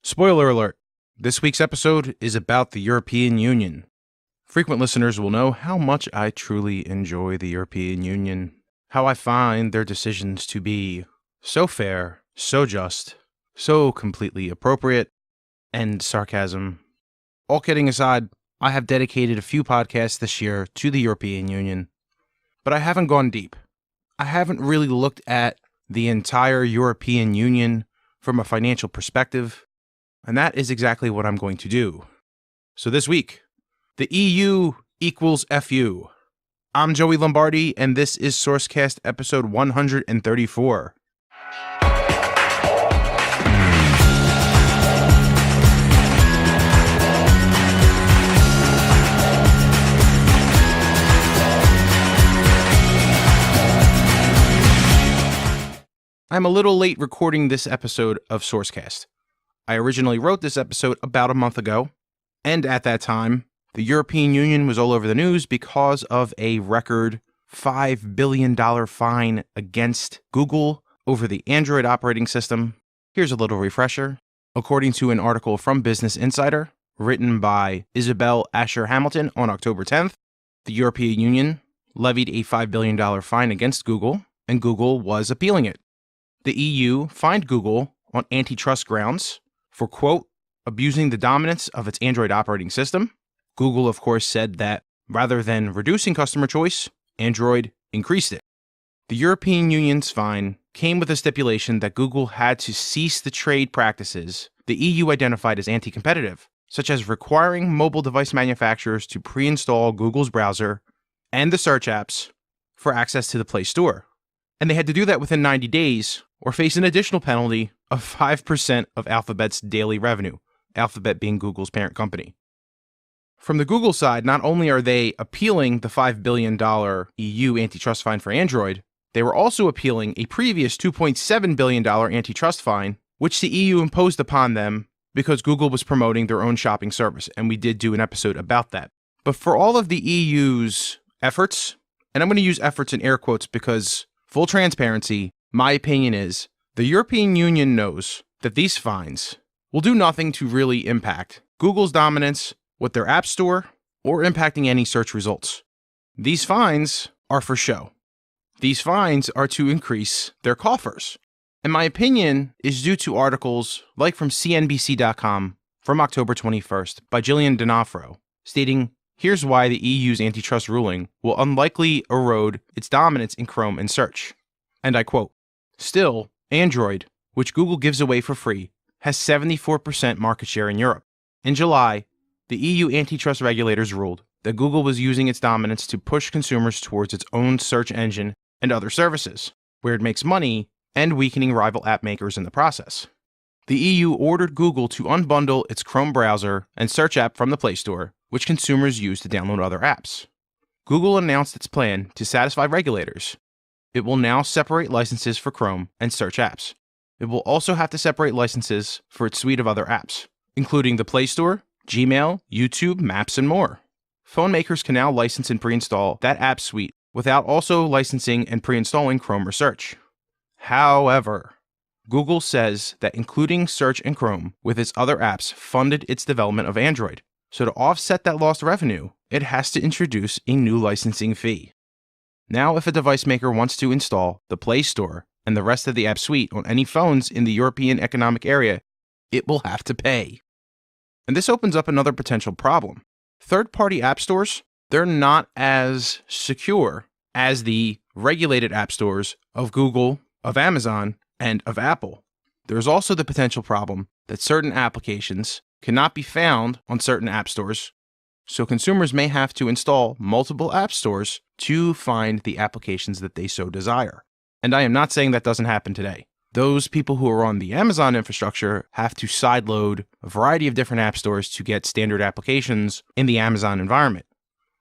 Spoiler alert, this week's episode is about the European Union. Frequent listeners will know how much I truly enjoy the European Union, how I find their decisions to be so fair, so just, so completely appropriate, and sarcasm. All kidding aside, I have dedicated a few podcasts this year to the European Union, but I haven't gone deep. I haven't really looked at the entire European Union from a financial perspective, and that is exactly what I'm going to do. So this week, the EU equals FU. I'm Joey Lombardi, and this is SourceCast episode 134. I'm a little late recording this episode of SourceCast. I originally wrote this episode about a month ago, and at that time, the European Union was all over the news because of a record $5 billion fine against Google over the Android operating system. Here's a little refresher. According to an article from Business Insider, written by Isabel Asher Hamilton on October 10th, the European Union levied a $5 billion fine against Google, and Google was appealing it. The EU fined Google on antitrust grounds for, quote, abusing the dominance of its Android operating system. Google, of course, said that rather than reducing customer choice, Android increased it. The European Union's fine came with a stipulation that Google had to cease the trade practices the EU identified as anti-competitive, such as requiring mobile device manufacturers to pre-install Google's browser and the search apps for access to the Play Store. And they had to do that within 90 days or face an additional penalty of 5% of Alphabet's daily revenue, Alphabet being Google's parent company. From the Google side, not only are they appealing the $5 billion EU antitrust fine for Android, they were also appealing a previous $2.7 billion antitrust fine, which the EU imposed upon them because Google was promoting their own shopping service, and we did do an episode about that. But for all of the EU's efforts, and I'm going to use efforts in air quotes because, full transparency, my opinion is the European Union knows that these fines will do nothing to really impact Google's dominance with their App Store or impacting any search results. These fines are for show. These fines are to increase their coffers. And my opinion is due to articles like from CNBC.com from October 21st by Gillian D'Onofrio, stating, here's why the EU's antitrust ruling will unlikely erode its dominance in Chrome and search. And I quote, still, Android, which Google gives away for free, has 74% market share in Europe. In July, the EU antitrust regulators ruled that Google was using its dominance to push consumers towards its own search engine and other services, where it makes money, and weakening rival app makers in the process. The EU ordered Google to unbundle its Chrome browser and search app from the Play Store, which consumers use to download other apps. Google announced its plan to satisfy regulators. It will now separate licenses for Chrome and search apps. It will also have to separate licenses for its suite of other apps, including the Play Store, Gmail, YouTube, Maps, and more. Phone makers can now license and pre-install that app suite without also licensing and pre-installing Chrome or Search. However, Google says that including Search and Chrome with its other apps funded its development of Android. So to offset that lost revenue, it has to introduce a new licensing fee. Now, if a device maker wants to install the Play Store and the rest of the app suite on any phones in the European Economic Area, it will have to pay. And this opens up another potential problem. Third-party app stores, they're not as secure as the regulated app stores of Google, of Amazon, and of Apple. There's also the potential problem that certain applications cannot be found on certain app stores, so consumers may have to install multiple app stores to find the applications that they so desire. And I am not saying that doesn't happen today. Those people who are on the Amazon infrastructure have to sideload a variety of different app stores to get standard applications in the Amazon environment.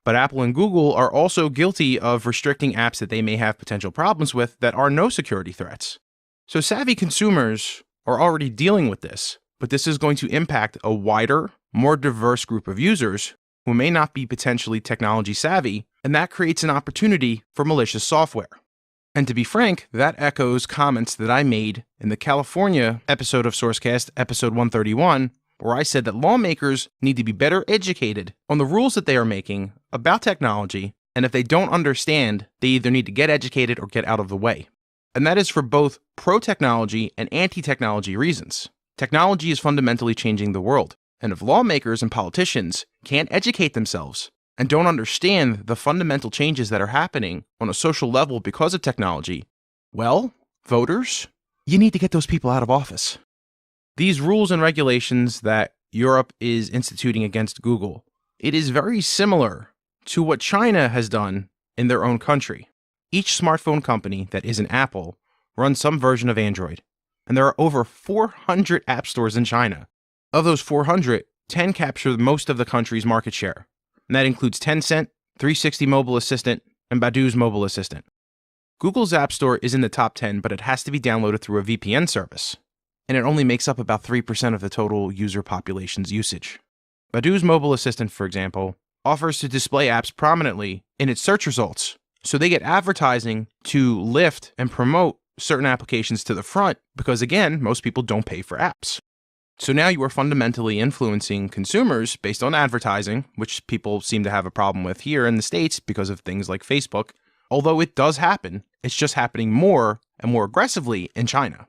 But Apple and Google are also guilty of restricting apps that they may have potential problems with that are no security threats. So savvy consumers are already dealing with this, but this is going to impact a wider, more diverse group of users who may not be potentially technology savvy, and that creates an opportunity for malicious software. And to be frank, that echoes comments that I made in the California episode of SourceCast, episode 131, where I said that lawmakers need to be better educated on the rules that they are making about technology, and if they don't understand, they either need to get educated or get out of the way. And that is for both pro-technology and anti-technology reasons. Technology is fundamentally changing the world, and if lawmakers and politicians can't educate themselves and don't understand the fundamental changes that are happening on a social level because of technology, well, voters, you need to get those people out of office. These rules and regulations that Europe is instituting against Google, it is very similar to what China has done in their own country. Each smartphone company that isn't Apple runs some version of Android, and there are over 400 app stores in China. Of those 400, 10 capture most of the country's market share. And that includes Tencent, 360 Mobile Assistant, and Baidu's Mobile Assistant. Google's App Store is in the top 10, but it has to be downloaded through a VPN service, and it only makes up about 3% of the total user population's usage. Baidu's Mobile Assistant, for example, offers to display apps prominently in its search results, so they get advertising to lift and promote certain applications to the front because, again, most people don't pay for apps. So now you are fundamentally influencing consumers based on advertising, which people seem to have a problem with here in the States because of things like Facebook. Although it does happen, it's just happening more and more aggressively in China.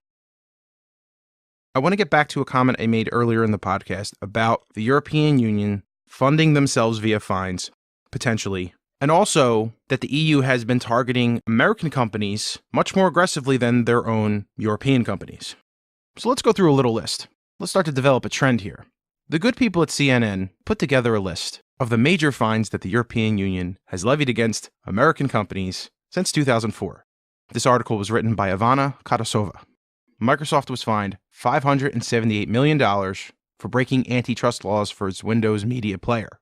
I want to get back to a comment I made earlier in the podcast about the European Union funding themselves via fines, potentially, and also that the EU has been targeting American companies much more aggressively than their own European companies. So let's go through a little list. Let's start to develop a trend here. The good people at CNN put together a list of the major fines that the European Union has levied against American companies since 2004. This article was written by Ivana Katasova. Microsoft was fined $578 million for breaking antitrust laws for its Windows Media Player.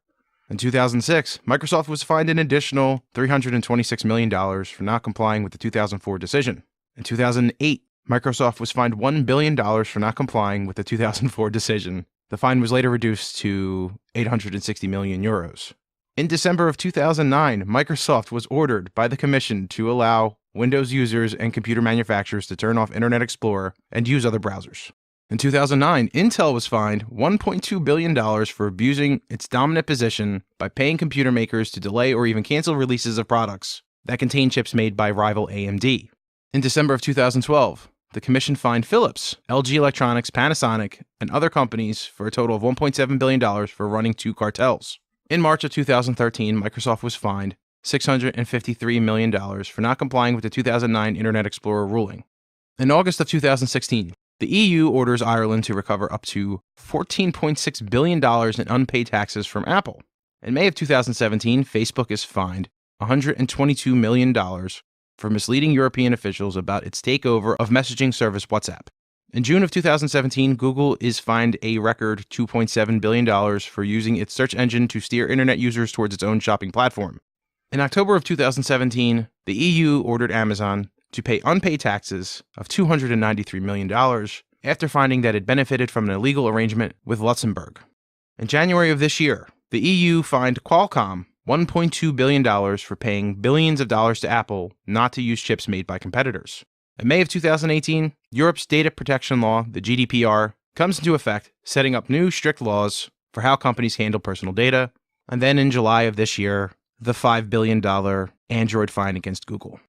In 2006, Microsoft was fined an additional $326 million for not complying with the 2004 decision. In 2008, Microsoft was fined $1 billion for not complying with the 2004 decision. The fine was later reduced to 860 million euros. In December of 2009, Microsoft was ordered by the Commission to allow Windows users and computer manufacturers to turn off Internet Explorer and use other browsers. In 2009, Intel was fined $1.2 billion for abusing its dominant position by paying computer makers to delay or even cancel releases of products that contain chips made by rival AMD. In December of 2012, the Commission fined Philips, LG Electronics, Panasonic, and other companies for a total of $1.7 billion for running two cartels. In March of 2013, Microsoft was fined $653 million for not complying with the 2009 Internet Explorer ruling. In August of 2016, the EU orders Ireland to recover up to $14.6 billion in unpaid taxes from Apple. In May of 2017, Facebook is fined $122 million for misleading European officials about its takeover of messaging service WhatsApp. In June of 2017, Google is fined a record $2.7 billion for using its search engine to steer internet users towards its own shopping platform. In October of 2017, the EU ordered Amazon to pay unpaid taxes of $293 million after finding that it benefited from an illegal arrangement with Luxembourg. In January of this year, the EU fined Qualcomm $1.2 billion for paying billions of dollars to Apple not to use chips made by competitors. In May of 2018, Europe's data protection law, the GDPR, comes into effect, setting up new strict laws for how companies handle personal data. And then in July of this year, the $5 billion Android fine against Google.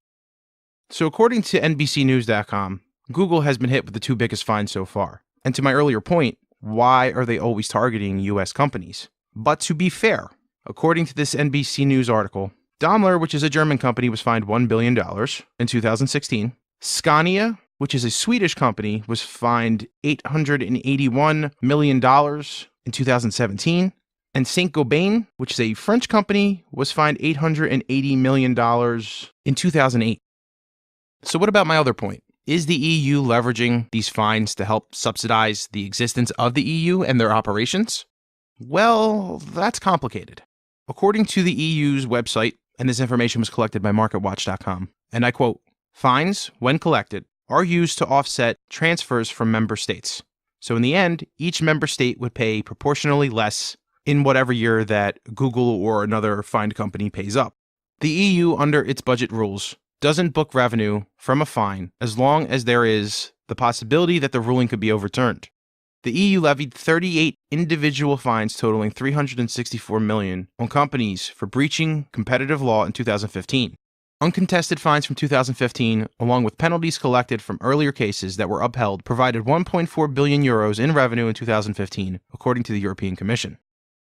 So according to NBCnews.com, Google has been hit with the two biggest fines so far. And to my earlier point, why are they always targeting US companies? But to be fair, according to this NBC News article, Daimler, which is a German company, was fined $1 billion in 2016. Scania, which is a Swedish company, was fined $881 million in 2017. And Saint-Gobain, which is a French company, was fined $880 million in 2008. So what about my other point? Is the EU leveraging these fines to help subsidize the existence of the EU and their operations? Well, that's complicated. According to the EU's website, and this information was collected by MarketWatch.com, and I quote, "Fines, when collected, are used to offset transfers from member states. So in the end, each member state would pay proportionally less in whatever year that Google or another fined company pays up. The EU, under its budget rules, doesn't book revenue from a fine as long as there is the possibility that the ruling could be overturned. The EU levied 38 individual fines totaling $364 million on companies for breaching competitive law in 2015. Uncontested fines from 2015, along with penalties collected from earlier cases that were upheld, provided 1.4 billion euros in revenue in 2015, according to the European Commission.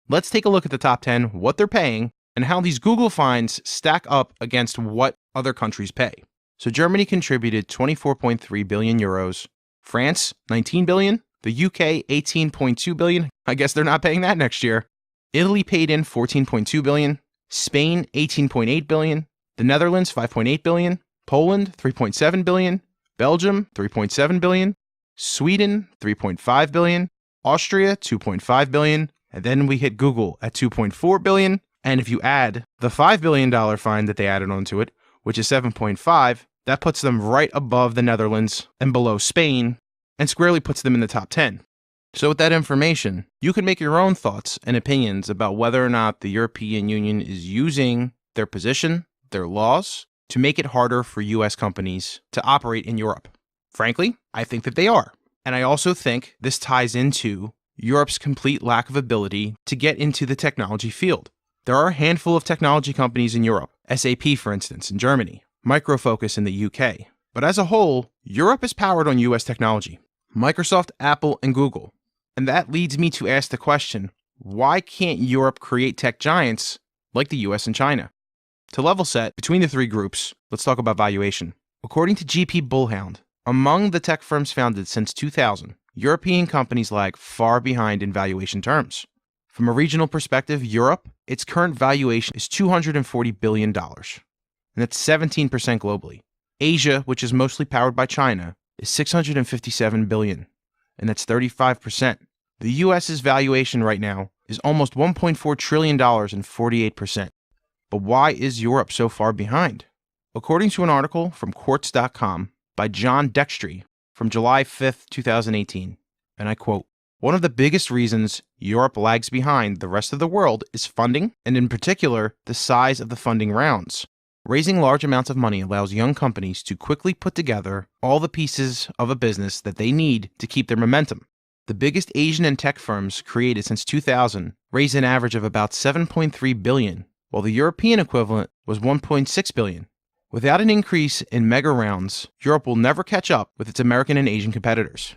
Let's take a look at the top 10, what they're paying, and how these Google fines stack up against what other countries pay. So Germany contributed 24.3 billion euros, France 19 billion, the UK 18.2 billion. I guess they're not paying that next year. Italy paid in 14.2 billion, Spain 18.8 billion, the Netherlands 5.8 billion, Poland 3.7 billion, Belgium 3.7 billion, Sweden 3.5 billion, Austria 2.5 billion, and then we hit Google at 2.4 billion. And if you add the $5 billion fine that they added onto it, which is 7.5, that puts them right above the Netherlands and below Spain, and squarely puts them in the top 10. So with that information, you can make your own thoughts and opinions about whether or not the European Union is using their position, their laws, to make it harder for US companies to operate in Europe. Frankly, I think that they are. And I also think this ties into Europe's complete lack of ability to get into the technology field. There are a handful of technology companies in Europe, SAP, for instance, in Germany, Micro Focus in the UK. But as a whole, Europe is powered on US technology, Microsoft, Apple, and Google. And that leads me to ask the question, why can't Europe create tech giants like the US and China? To level set between the three groups, let's talk about valuation. According to GP Bullhound, among the tech firms founded since 2000, European companies lag far behind in valuation terms. From a regional perspective, Europe, its current valuation is $240 billion, and that's 17% globally. Asia, which is mostly powered by China, is $657 billion, and that's 35%. The US's valuation right now is almost $1.4 trillion and 48%. But why is Europe so far behind? According to an article from Quartz.com by John Dextry from July 5th, 2018, and I quote, "One of the biggest reasons Europe lags behind the rest of the world is funding, and in particular, the size of the funding rounds. Raising large amounts of money allows young companies to quickly put together all the pieces of a business that they need to keep their momentum. The biggest Asian and tech firms created since 2000 raised an average of about $7.3 billion, while the European equivalent was $1.6 billion. Without an increase in mega rounds, Europe will never catch up with its American and Asian competitors."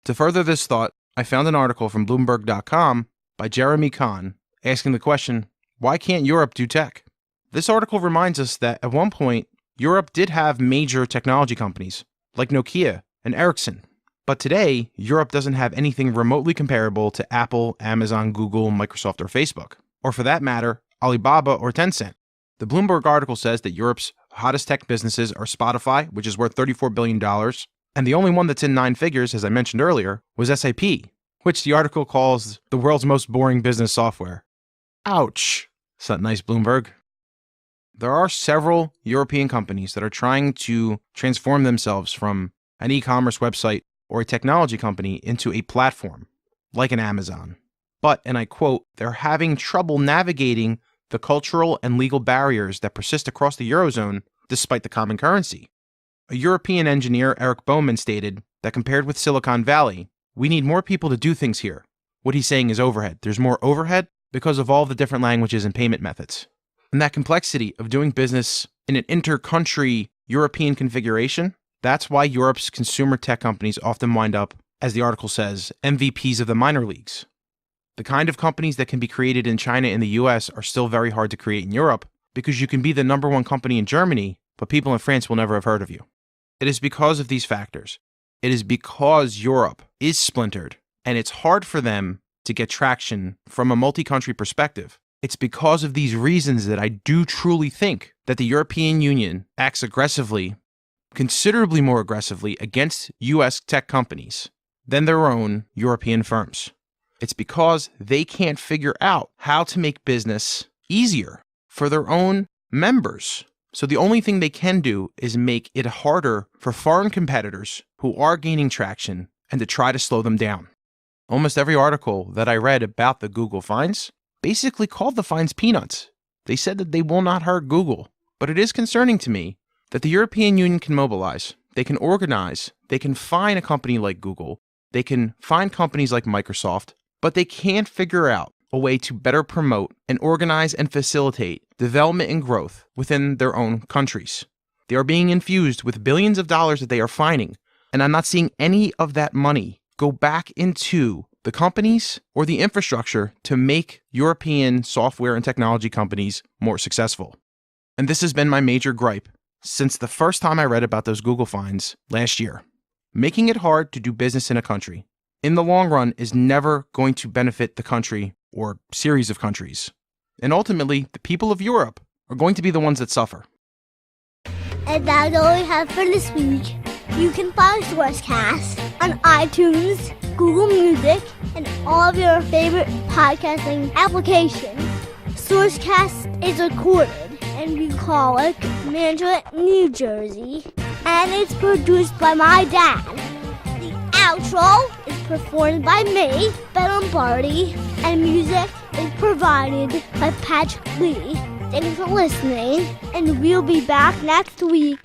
To further this thought, I found an article from Bloomberg.com by Jeremy Kahn asking the question, why can't Europe do tech? This article reminds us that at one point, Europe did have major technology companies like Nokia and Ericsson. But today, Europe doesn't have anything remotely comparable to Apple, Amazon, Google, Microsoft, or Facebook. Or for that matter, Alibaba or Tencent. The Bloomberg article says that Europe's hottest tech businesses are Spotify, which is worth $34 billion, and the only one that's in 9 figures, as I mentioned earlier, was SAP, which the article calls the world's most boring business software. Ouch. Is that nice, Bloomberg? There are several European companies that are trying to transform themselves from an e-commerce website or a technology company into a platform, like an Amazon. But, and I quote, "they're having trouble navigating the cultural and legal barriers that persist across the Eurozone despite the common currency." A European engineer, Eric Bowman, stated that compared with Silicon Valley, we need more people to do things here. What he's saying is overhead. There's more overhead because of all the different languages and payment methods. And that complexity of doing business in an inter-country European configuration, that's why Europe's consumer tech companies often wind up, as the article says, MVPs of the minor leagues. The kind of companies that can be created in China and the US are still very hard to create in Europe because you can be the number one company in Germany, but people in France will never have heard of you. It is because of these factors. It is because Europe is splintered and it's hard for them to get traction from a multi-country perspective. It's because of these reasons that I do truly think that the European Union acts aggressively, considerably more aggressively against US tech companies than their own European firms. It's because they can't figure out how to make business easier for their own members. So the only thing they can do is make it harder for foreign competitors who are gaining traction and to try to slow them down. Almost every article that I read about the Google fines basically called the fines peanuts. They said that they will not hurt Google. But it is concerning to me that the European Union can mobilize, they can organize, they can find a company like Google, they can find companies like Microsoft, but they can't figure out a way to better promote and organize and facilitate development and growth within their own countries. They are being infused with billions of dollars that they are finding, and I'm not seeing any of that money go back into the companies or the infrastructure to make European software and technology companies more successful. And this has been my major gripe since the first time I read about those Google finds last year. Making it hard to do business in a country, in the long run, is never going to benefit the country or series of countries. And ultimately, the people of Europe are going to be the ones that suffer. And that's all we have for this week. You can find SourceCast on iTunes, Google Music, and all of your favorite podcasting applications. SourceCast is recorded in Bucolic, Mantua, New Jersey, and it's produced by my dad. The outro is performed by me, Ben Lombardi, and music is provided by Patrick Lee. Thanks for listening, and we'll be back next week.